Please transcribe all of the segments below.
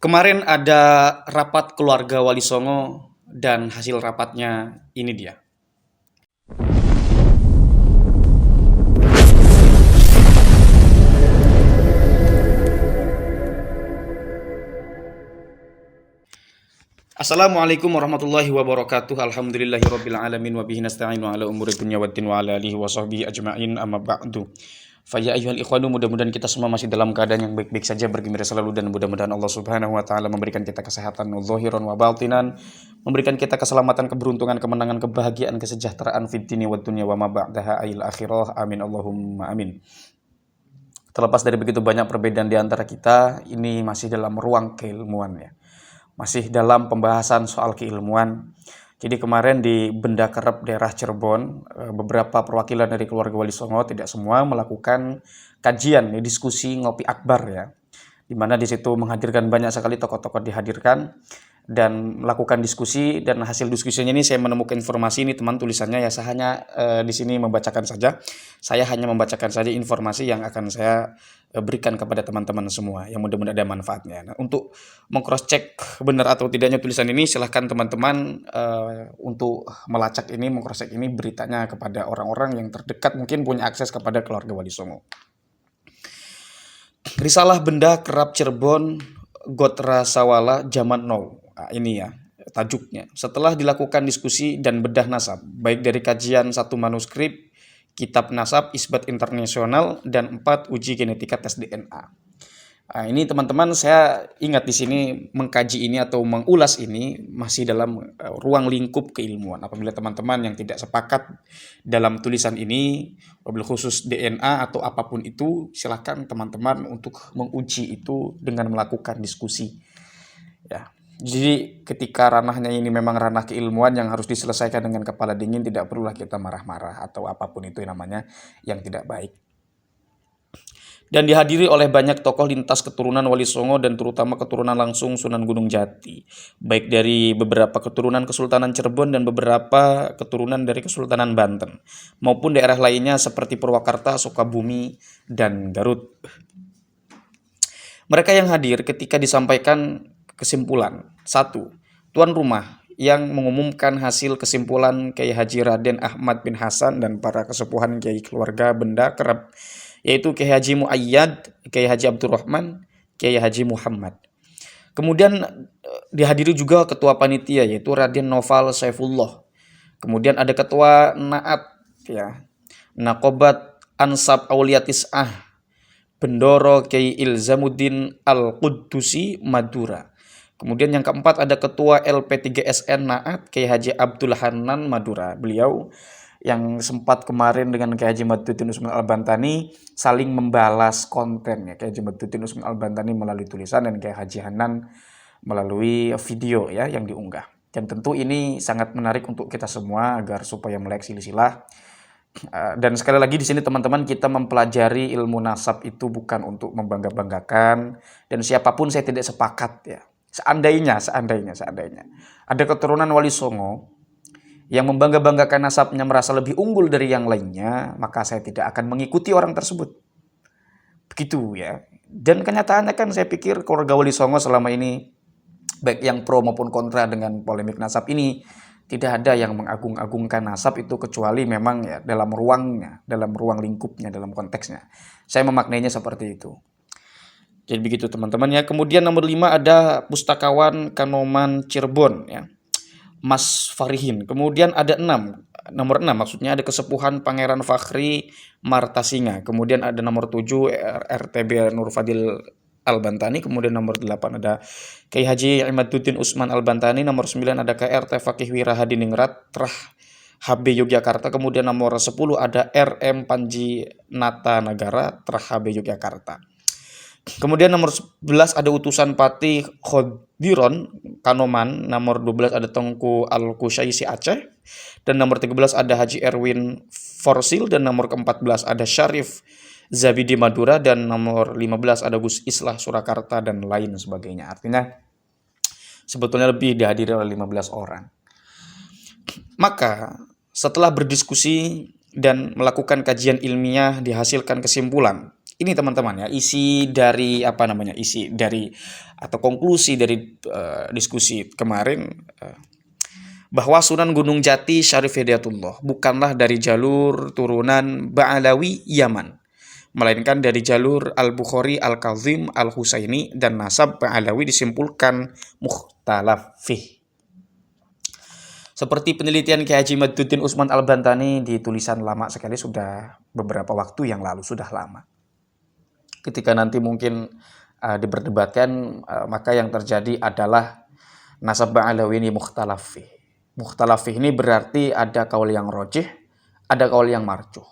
Kemarin ada rapat keluarga Wali Songo dan hasil rapatnya ini dia. Assalamualaikum warahmatullahi wabarakatuh. Alhamdulillahirabbil alamin wa bihi nasta'inu ala umuri dunya waddin wa ala alihi wa sahbihi ajma'in amma ba'du. Fa ya ayyuhal ikhwanu, mudah-mudahan kita semua masih dalam keadaan yang baik-baik saja, bergembira selalu, dan mudah-mudahan Allah Subhanahu wa taala memberikan kita kesehatan zahiran wa batinan, memberikan kita keselamatan, keberuntungan, kemenangan, kebahagiaan, kesejahteraan fid dini wad dunya wa ma ba'daha ayil akhirah. Amin Allahumma amin. Terlepas dari begitu banyak perbedaan di antara kita, ini masih dalam ruang keilmuan ya. Masih dalam pembahasan soal keilmuan. Jadi kemarin di Benda Kerep daerah Cirebon, beberapa perwakilan dari keluarga Wali Songo, tidak semua, melakukan kajian, diskusi ngopi akbar ya. Di mana di situ menghadirkan banyak sekali tokoh-tokoh dihadirkan dan melakukan diskusi, dan hasil diskusinya ini saya menemukan informasi ini teman tulisannya ya, saya hanya di sini membacakan saja. Saya hanya membacakan saja informasi yang akan saya berikan kepada teman-teman semua yang mudah-mudahan ada manfaatnya. Nah, untuk meng-cross check benar atau tidaknya tulisan ini, silahkan teman-teman untuk melacak ini, meng-cross check ini beritanya kepada orang-orang yang terdekat, mungkin punya akses kepada keluarga Wali Songo. Risalah Benda Kerap Cirebon Gotra Sawala Zaman Now. Nah, ini ya tajuknya. Setelah dilakukan diskusi dan bedah nasab, baik dari kajian satu manuskrip, kitab nasab, isbat internasional, dan 4 uji genetika tes DNA. Nah, ini teman-teman, saya ingat di sini mengkaji ini atau mengulas ini masih dalam ruang lingkup keilmuan. Apabila teman-teman yang tidak sepakat dalam tulisan ini, wabil khusus DNA atau apapun itu, silakan teman-teman untuk menguji itu dengan melakukan diskusi. Ya. Jadi ketika ranahnya ini memang ranah keilmuan yang harus diselesaikan dengan kepala dingin, tidak perlulah kita marah-marah atau apapun itu namanya yang tidak baik. Dan dihadiri oleh banyak tokoh lintas keturunan Wali Songo dan terutama keturunan langsung Sunan Gunung Jati, baik dari beberapa keturunan Kesultanan Cirebon dan beberapa keturunan dari Kesultanan Banten, maupun daerah lainnya seperti Purwakarta, Sukabumi, dan Garut. Mereka yang hadir ketika disampaikan kesimpulan. 1. Tuan rumah yang mengumumkan hasil kesimpulan Kiai Haji Raden Ahmad bin Hasan dan para kesepuhan Kiai keluarga Benda Kerep, yaitu Kiai Haji Muayyad, Kiai Haji Abdurrahman, Kiai Haji Muhammad. Kemudian dihadiri juga ketua panitia, yaitu Raden Noval Saifullah. Kemudian ada ketua Naat ya, Nakobat Ansab Auliatis'ah, Bendoro Kiai Ilzamuddin Al-Quddusi Madura. Kemudian yang keempat ada ketua LP3SN Naat, Kiai Haji Abdul Hanan Madura. Beliau yang sempat kemarin dengan Kiai Haji Maduddin Usman Al-Bantani saling membalas konten ya, Kiai Haji Maduddin Usman Al-Bantani melalui tulisan dan Kiai Haji Hanan melalui video ya yang diunggah. Dan tentu ini sangat menarik untuk kita semua agar supaya melek silsilah. Dan sekali lagi di sini teman-teman, kita mempelajari ilmu nasab itu bukan untuk membangga-banggakan, dan siapapun saya tidak sepakat ya. Seandainya ada keturunan Wali Songo yang membangga-banggakan nasabnya, merasa lebih unggul dari yang lainnya, maka saya tidak akan mengikuti orang tersebut. Begitu ya. Dan kenyataannya kan saya pikir keluarga Wali Songo selama ini, baik yang pro maupun kontra dengan polemik nasab ini, tidak ada yang mengagung-agungkan nasab itu, kecuali memang ya dalam ruangnya, dalam ruang lingkupnya, dalam konteksnya. Saya memaknainya seperti itu. Jadi begitu teman-teman ya. Kemudian nomor 5 ada Pustakawan Kanoman Cirebon ya, Mas Farihin. Kemudian ada nomor 6 maksudnya ada Kesepuhan Pangeran Fakhri Martasinga. Kemudian ada nomor 7 RTB Nur Fadil Al-Bantani. Kemudian nomor 8 ada Kiai Haji Imaduddin Usman Al-Bantani. Nomor 9 ada KRT Fakih Wirahadiningrat Trah HB Yogyakarta. Kemudian nomor 10 ada RM Panji Nata Nagara Trah HB Yogyakarta. Kemudian nomor 11 ada Utusan Patih Khodiron Kanoman. Nomor 12 ada Tengku Al-Kusyaisi Aceh. Dan nomor 13 ada Haji Erwin Forsil. Dan nomor ke-14 ada Syarif Zabidi Madura. Dan nomor 15 ada Gus Islah Surakarta dan lain sebagainya. Artinya sebetulnya lebih dihadiri oleh 15 orang. Maka setelah berdiskusi dan melakukan kajian ilmiah, dihasilkan kesimpulan Ini teman-teman ya, isi dari atau konklusi dari diskusi kemarin, bahwa Sunan Gunung Jati Syarif Hidayatullah bukanlah dari jalur turunan Ba'alawi Yaman, melainkan dari jalur Al-Bukhari, Al-Kazim, Al-Husaini, dan nasab Ba'alawi disimpulkan mukhtalaf fih. Seperti penelitian Kiai Haji Maduddin Usman Al-Bantani di tulisan lama sekali, sudah beberapa waktu yang lalu, sudah lama. Ketika nanti mungkin diperdebatkan, maka yang terjadi adalah nasab Ba'alawi ini mukhtalaf fih. Mukhtalaf fih ini berarti ada kaul yang rojih, ada kaul yang marjuh.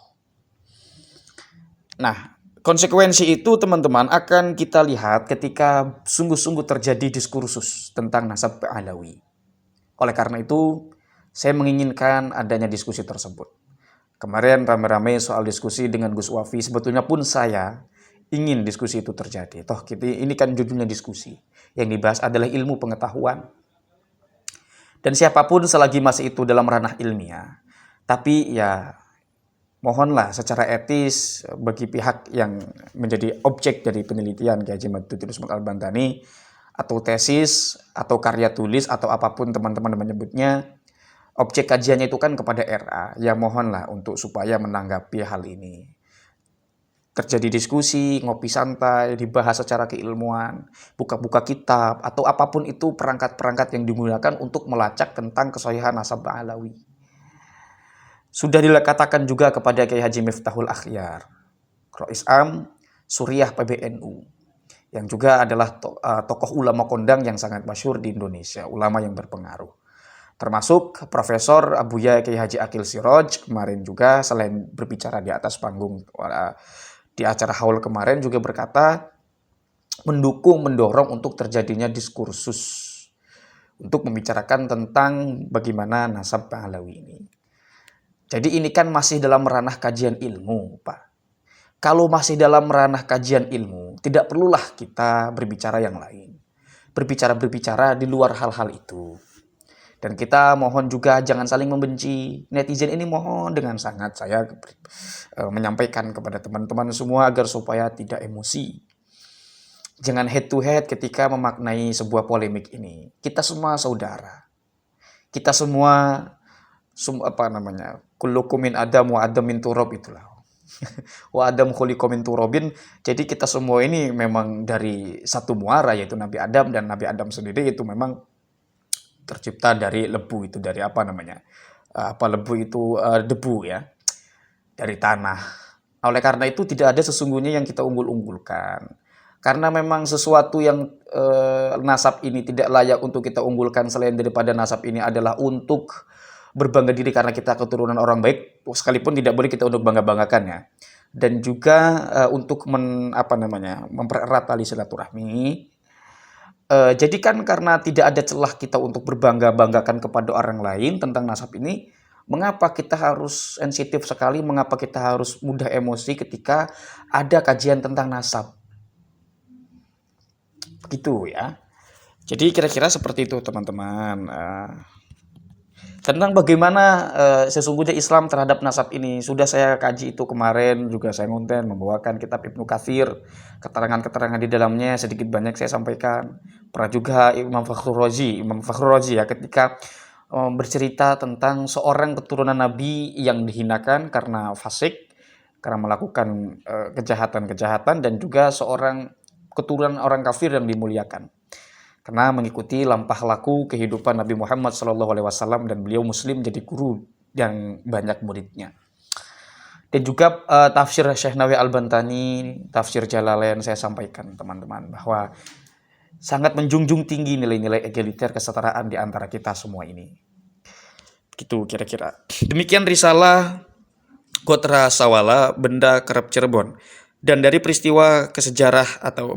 Nah, konsekuensi itu teman-teman akan kita lihat ketika sungguh-sungguh terjadi diskursus tentang nasab Ba'alawi. Oleh karena itu, saya menginginkan adanya diskusi tersebut. Kemarin rame-rame soal diskusi dengan Gus Wafi, sebetulnya pun saya ingin diskusi itu terjadi. Toh ini kan judulnya diskusi. Yang dibahas adalah ilmu pengetahuan. Dan siapapun selagi masih itu dalam ranah ilmiah, tapi ya mohonlah secara etis bagi pihak yang menjadi objek dari penelitian Kiai Haji Maduddin Usman Al-Bantani, atau tesis, atau karya tulis, atau apapun teman-teman menyebutnya, objek kajiannya itu kan kepada RA. Ya mohonlah untuk supaya menanggapi hal ini. Terjadi diskusi, ngopi santai, dibahas secara keilmuan, buka-buka kitab, atau apapun itu perangkat-perangkat yang digunakan untuk melacak tentang kesahihan nasab Ba'alawi. Sudah dikatakan juga kepada Kiai Haji Miftahul Akhyar, Rois Am, Suriah PBNU, yang juga adalah tokoh ulama kondang yang sangat masyhur di Indonesia, ulama yang berpengaruh. Termasuk Profesor Abuya Kiai Haji Akil Siroj kemarin juga, selain berbicara di atas panggung di acara haul kemarin, juga berkata mendorong untuk terjadinya diskursus untuk membicarakan tentang bagaimana nasab Ba'alawi ini. Jadi ini kan masih dalam ranah kajian ilmu, Pak. Kalau masih dalam ranah kajian ilmu, tidak perlulah kita berbicara yang lain. Berbicara di luar hal-hal itu. Dan kita mohon juga jangan saling membenci. Netizen ini mohon dengan sangat saya menyampaikan kepada teman-teman semua agar supaya tidak emosi. Jangan head to head ketika memaknai sebuah polemik ini. Kita semua saudara. Kita semua kullukum min adam wa adam min turab, itulah. Wa adam khuliqa min turabin. Jadi kita semua ini memang dari satu muara, yaitu Nabi Adam, dan Nabi Adam sendiri itu memang tercipta dari lebu, itu dari lebu itu debu ya, dari tanah. Oleh karena itu tidak ada sesungguhnya yang kita unggul-unggulkan. Karena memang sesuatu yang nasab ini tidak layak untuk kita unggulkan selain daripada nasab ini adalah untuk berbangga diri karena kita keturunan orang baik, sekalipun tidak boleh kita untuk bangga-banggakan ya. Dan juga untuk mempererat tali silaturahmi. Jadi kan karena tidak ada celah kita untuk berbangga-banggakan kepada orang lain tentang nasab ini, mengapa kita harus sensitif sekali, mengapa kita harus mudah emosi ketika ada kajian tentang nasab? Begitu ya. Jadi kira-kira seperti itu teman-teman. Tentang bagaimana sesungguhnya Islam terhadap nasab ini sudah saya kaji itu kemarin, juga saya ngonten membawakan kitab Ibnu Katsir, keterangan-keterangan di dalamnya sedikit banyak saya sampaikan. Pernah juga Imam Fakhrur Razi ya, ketika bercerita tentang seorang keturunan Nabi yang dihinakan karena fasik, karena melakukan kejahatan-kejahatan, dan juga seorang keturunan orang kafir yang dimuliakan karena mengikuti lampah laku kehidupan Nabi Muhammad SAW, dan beliau muslim jadi guru yang banyak muridnya. Dan juga tafsir Syekh Nawawi Al-Bantani, tafsir Jalalain saya sampaikan teman-teman, bahwa sangat menjunjung tinggi nilai-nilai egaliter kesetaraan di antara kita semua ini. Gitu kira-kira. Demikian risalah Gotra Sawala Benda Kerep Cirebon. Dan dari peristiwa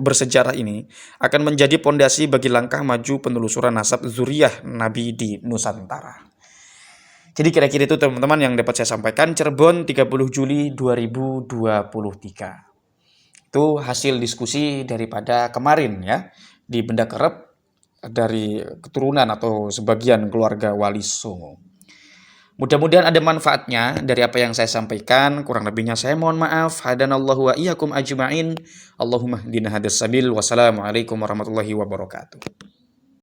bersejarah ini akan menjadi pondasi bagi langkah maju penelusuran nasab zuriyah Nabi di Nusantara. Jadi kira-kira itu teman-teman yang dapat saya sampaikan. Cirebon 30 Juli 2023. Itu hasil diskusi daripada kemarin ya, di Benda Kerep dari keturunan atau sebagian keluarga Wali Songo. Mudah-mudahan ada manfaatnya dari apa yang saya sampaikan. Kurang lebihnya saya mohon maaf. Hadanallahu wa iyyakum ajma'in. Allahumma hdina hadas sabil. Wassalamualaikum warahmatullahi wabarakatuh.